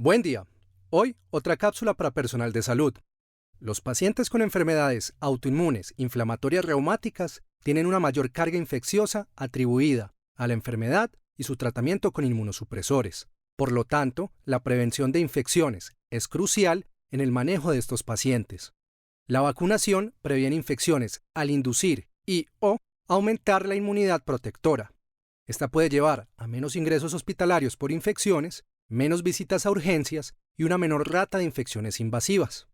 Buen día. Hoy, otra cápsula para personal de salud. Los pacientes con enfermedades autoinmunes inflamatorias reumáticas tienen una mayor carga infecciosa atribuida a la enfermedad y su tratamiento con inmunosupresores. Por lo tanto, la prevención de infecciones es crucial en el manejo de estos pacientes. La vacunación previene infecciones al inducir y/o aumentar la inmunidad protectora. Esta puede llevar a menos ingresos hospitalarios por infecciones, menos visitas a urgencias y una menor rata de infecciones invasivas.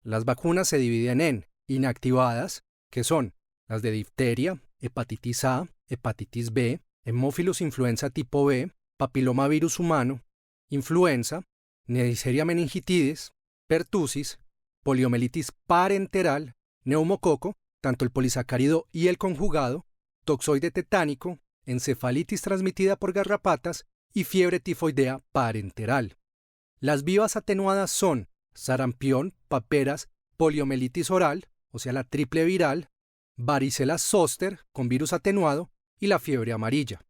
Las vacunas se dividen en inactivadas, que son las de difteria, hepatitis A, hepatitis B, hemófilos influenza tipo B, papilomavirus humano, influenza, Neisseria meningitidis, pertusis, poliomielitis parenteral, neumococo, tanto el polisacárido y el conjugado, toxoide tetánico, encefalitis transmitida por garrapatas y fiebre tifoidea parenteral. Las vivas atenuadas son sarampión, paperas, poliomielitis oral, o sea la triple viral, varicela zoster con virus atenuado y la fiebre amarilla.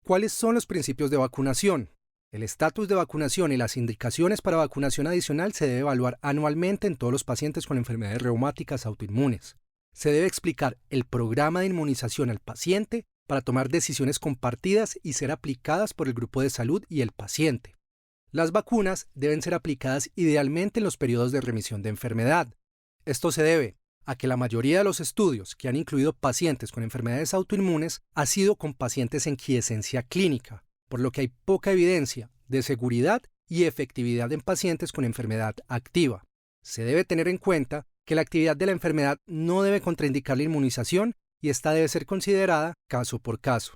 ¿Cuáles son los principios de vacunación? El estatus de vacunación y las indicaciones para vacunación adicional se debe evaluar anualmente en todos los pacientes con enfermedades reumáticas autoinmunes. Se debe explicar el programa de inmunización al paciente para tomar decisiones compartidas y ser aplicadas por el grupo de salud y el paciente. Las vacunas deben ser aplicadas idealmente en los periodos de remisión de enfermedad. Esto se debe a que la mayoría de los estudios que han incluido pacientes con enfermedades autoinmunes ha sido con pacientes en quiescencia clínica, por lo que hay poca evidencia de seguridad y efectividad en pacientes con enfermedad activa. Se debe tener en cuenta que la actividad de la enfermedad no debe contraindicar la inmunización y esta debe ser considerada caso por caso.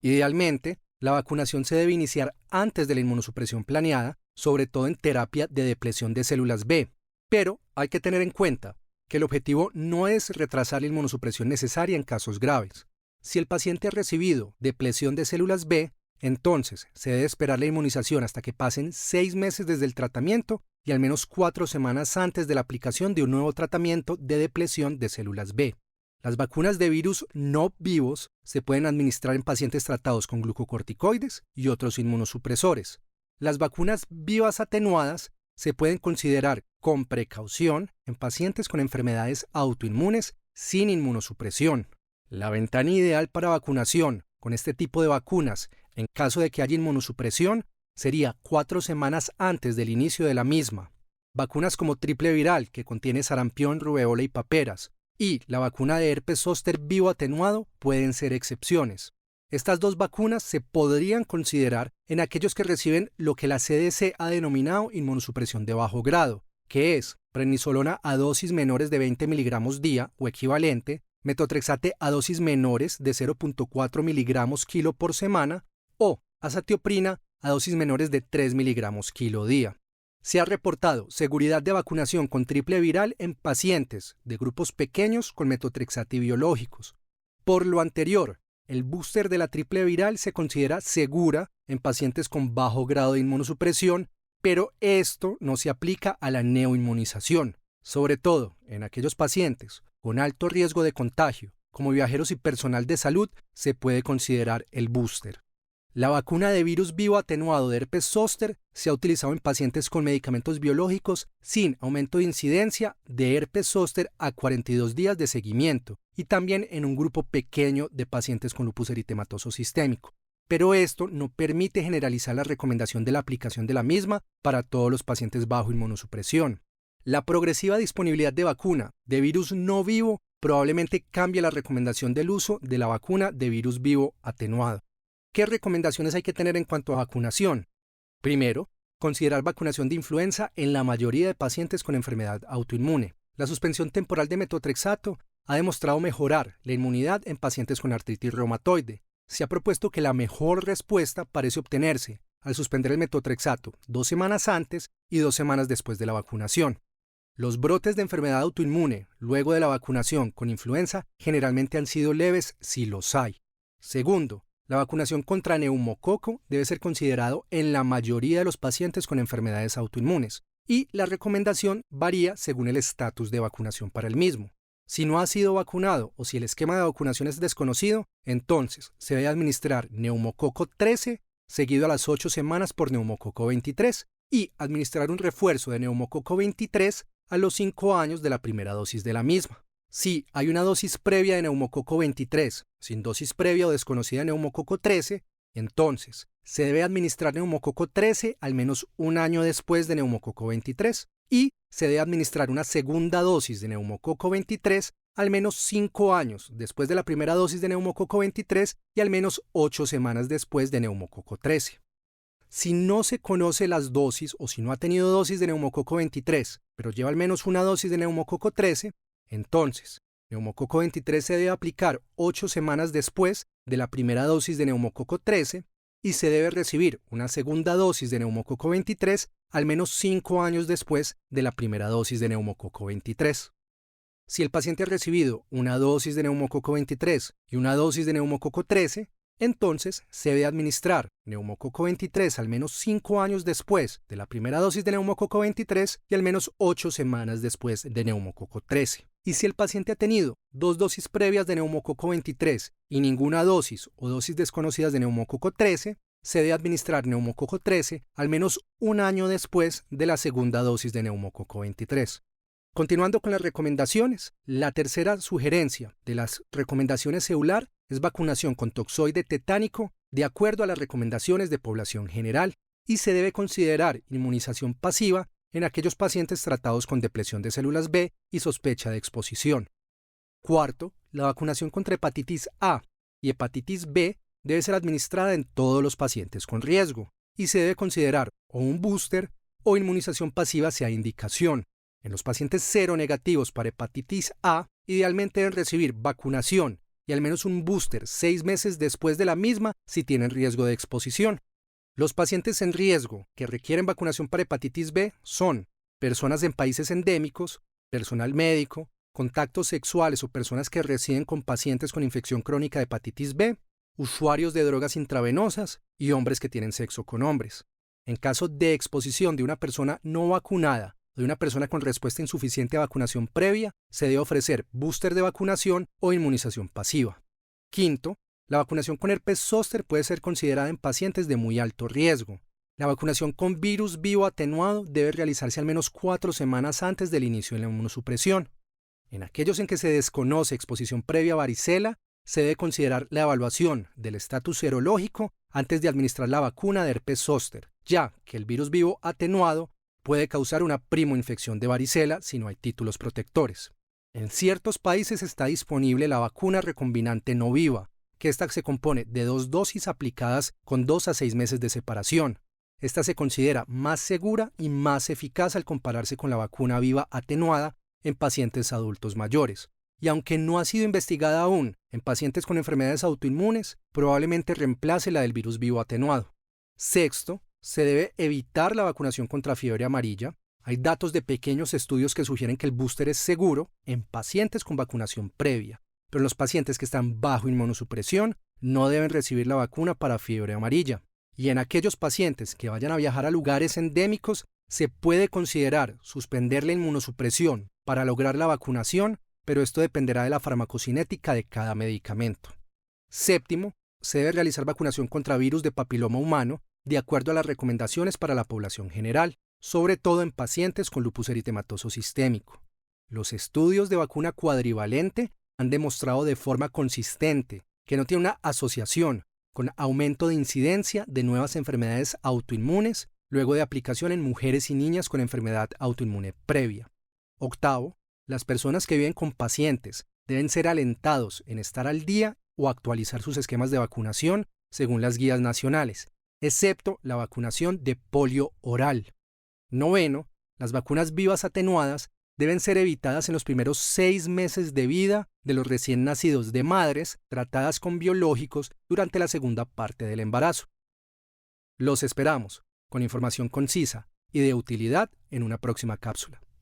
Idealmente, la vacunación se debe iniciar antes de la inmunosupresión planeada, sobre todo en terapia de depleción de células B, pero hay que tener en cuenta que el objetivo no es retrasar la inmunosupresión necesaria en casos graves. Si el paciente ha recibido depleción de células B, entonces se debe esperar la inmunización hasta que pasen 6 meses desde el tratamiento y al menos 4 semanas antes de la aplicación de un nuevo tratamiento de depleción de células B. Las vacunas de virus no vivos se pueden administrar en pacientes tratados con glucocorticoides y otros inmunosupresores. Las vacunas vivas atenuadas se pueden considerar con precaución en pacientes con enfermedades autoinmunes sin inmunosupresión. La ventana ideal para vacunación con este tipo de vacunas, en caso de que haya inmunosupresión, sería 4 semanas antes del inicio de la misma. Vacunas como triple viral, que contiene sarampión, rubeola y paperas, y la vacuna de herpes zóster vivo atenuado pueden ser excepciones. Estas dos vacunas se podrían considerar en aquellos que reciben lo que la CDC ha denominado inmunosupresión de bajo grado, que es prednisolona a dosis menores de 20 miligramos día o equivalente, metotrexate a dosis menores de 0.4 miligramos kilo por semana o azatioprina a dosis menores de 3 miligramos kilo día. Se ha reportado seguridad de vacunación con triple viral en pacientes de grupos pequeños con metotrexate biológicos. Por lo anterior, el booster de la triple viral se considera segura en pacientes con bajo grado de inmunosupresión, pero esto no se aplica a la neoinmunización, sobre todo en aquellos pacientes con alto riesgo de contagio, como viajeros y personal de salud, se puede considerar el booster. La vacuna de virus vivo atenuado de herpes zóster se ha utilizado en pacientes con medicamentos biológicos sin aumento de incidencia de herpes zóster a 42 días de seguimiento y también en un grupo pequeño de pacientes con lupus eritematoso sistémico. Pero esto no permite generalizar la recomendación de la aplicación de la misma para todos los pacientes bajo inmunosupresión. La progresiva disponibilidad de vacuna de virus no vivo probablemente cambie la recomendación del uso de la vacuna de virus vivo atenuado. ¿Qué recomendaciones hay que tener en cuanto a vacunación? Primero, considerar vacunación de influenza en la mayoría de pacientes con enfermedad autoinmune. La suspensión temporal de metotrexato ha demostrado mejorar la inmunidad en pacientes con artritis reumatoide. Se ha propuesto que la mejor respuesta parece obtenerse al suspender el metotrexato 2 semanas antes y 2 semanas después de la vacunación. Los brotes de enfermedad autoinmune luego de la vacunación con influenza generalmente han sido leves si los hay. Segundo, la vacunación contra neumococo debe ser considerado en la mayoría de los pacientes con enfermedades autoinmunes y la recomendación varía según el estatus de vacunación para el mismo. Si no ha sido vacunado o si el esquema de vacunación es desconocido, entonces se debe administrar neumococo 13 seguido a las 8 semanas por neumococo 23 y administrar un refuerzo de neumococo 23 a los 5 años de la primera dosis de la misma. Si hay una dosis previa de neumococo 23, sin dosis previa o desconocida de neumococo 13, entonces se debe administrar neumococo 13 al menos un año después de neumococo 23 y se debe administrar una segunda dosis de neumococo 23 al menos 5 años después de la primera dosis de neumococo 23 y al menos 8 semanas después de neumococo 13. Si no se conoce las dosis o si no ha tenido dosis de neumococo 23, pero lleva al menos una dosis de neumococo 13, entonces neumococo 23 se debe aplicar 8 semanas después de la primera dosis de neumococo 13 y se debe recibir una segunda dosis de neumococo 23 al menos 5 años después de la primera dosis de neumococo 23. Si el paciente ha recibido una dosis de neumococo 23 y una dosis de neumococo 13, entonces se debe administrar neumococo 23 al menos 5 años después de la primera dosis de neumococo 23 y al menos 8 semanas después de neumococo 13. Y si el paciente ha tenido 2 dosis previas de neumococo 23 y ninguna dosis o dosis desconocidas de neumococo 13, se debe administrar neumococo 13 al menos un año después de la segunda dosis de neumococo 23. Continuando con las recomendaciones, la tercera sugerencia de las recomendaciones EULAR es vacunación con toxoide tetánico de acuerdo a las recomendaciones de población general y se debe considerar inmunización pasiva en aquellos pacientes tratados con depresión de células B y sospecha de exposición. Cuarto, la vacunación contra hepatitis A y hepatitis B debe ser administrada en todos los pacientes con riesgo y se debe considerar o un booster o inmunización pasiva sea indicación. En los pacientes seronegativos para hepatitis A, idealmente deben recibir vacunación y al menos un booster 6 meses después de la misma si tienen riesgo de exposición. Los pacientes en riesgo que requieren vacunación para hepatitis B son personas en países endémicos, personal médico, contactos sexuales o personas que residen con pacientes con infección crónica de hepatitis B, usuarios de drogas intravenosas y hombres que tienen sexo con hombres. En caso de exposición de una persona no vacunada o de una persona con respuesta insuficiente a vacunación previa, se debe ofrecer booster de vacunación o inmunización pasiva. Quinto, la vacunación con herpes zóster puede ser considerada en pacientes de muy alto riesgo. La vacunación con virus vivo atenuado debe realizarse al menos 4 semanas antes del inicio de la inmunosupresión. En aquellos en que se desconoce exposición previa a varicela, se debe considerar la evaluación del estatus serológico antes de administrar la vacuna de herpes zóster, ya que el virus vivo atenuado puede causar una primoinfección de varicela si no hay títulos protectores. En ciertos países está disponible la vacuna recombinante no viva, que esta se compone de 2 dosis aplicadas con 2 a 6 meses de separación. Esta se considera más segura y más eficaz al compararse con la vacuna viva atenuada en pacientes adultos mayores. Y aunque no ha sido investigada aún en pacientes con enfermedades autoinmunes, probablemente reemplace la del virus vivo atenuado. Sexto, se debe evitar la vacunación contra fiebre amarilla. Hay datos de pequeños estudios que sugieren que el booster es seguro en pacientes con vacunación previa, pero los pacientes que están bajo inmunosupresión no deben recibir la vacuna para fiebre amarilla. Y en aquellos pacientes que vayan a viajar a lugares endémicos, se puede considerar suspender la inmunosupresión para lograr la vacunación, pero esto dependerá de la farmacocinética de cada medicamento. Séptimo, se debe realizar vacunación contra virus de papiloma humano de acuerdo a las recomendaciones para la población general, sobre todo en pacientes con lupus eritematoso sistémico. Los estudios de vacuna cuadrivalente han demostrado de forma consistente que no tiene una asociación con aumento de incidencia de nuevas enfermedades autoinmunes luego de aplicación en mujeres y niñas con enfermedad autoinmune previa. Octavo, las personas que viven con pacientes deben ser alentados en estar al día o actualizar sus esquemas de vacunación según las guías nacionales, excepto la vacunación de polio oral. Noveno, las vacunas vivas atenuadas deben ser evitadas en los primeros 6 meses de vida de los recién nacidos de madres tratadas con biológicos durante la segunda parte del embarazo. Los esperamos con información concisa y de utilidad en una próxima cápsula.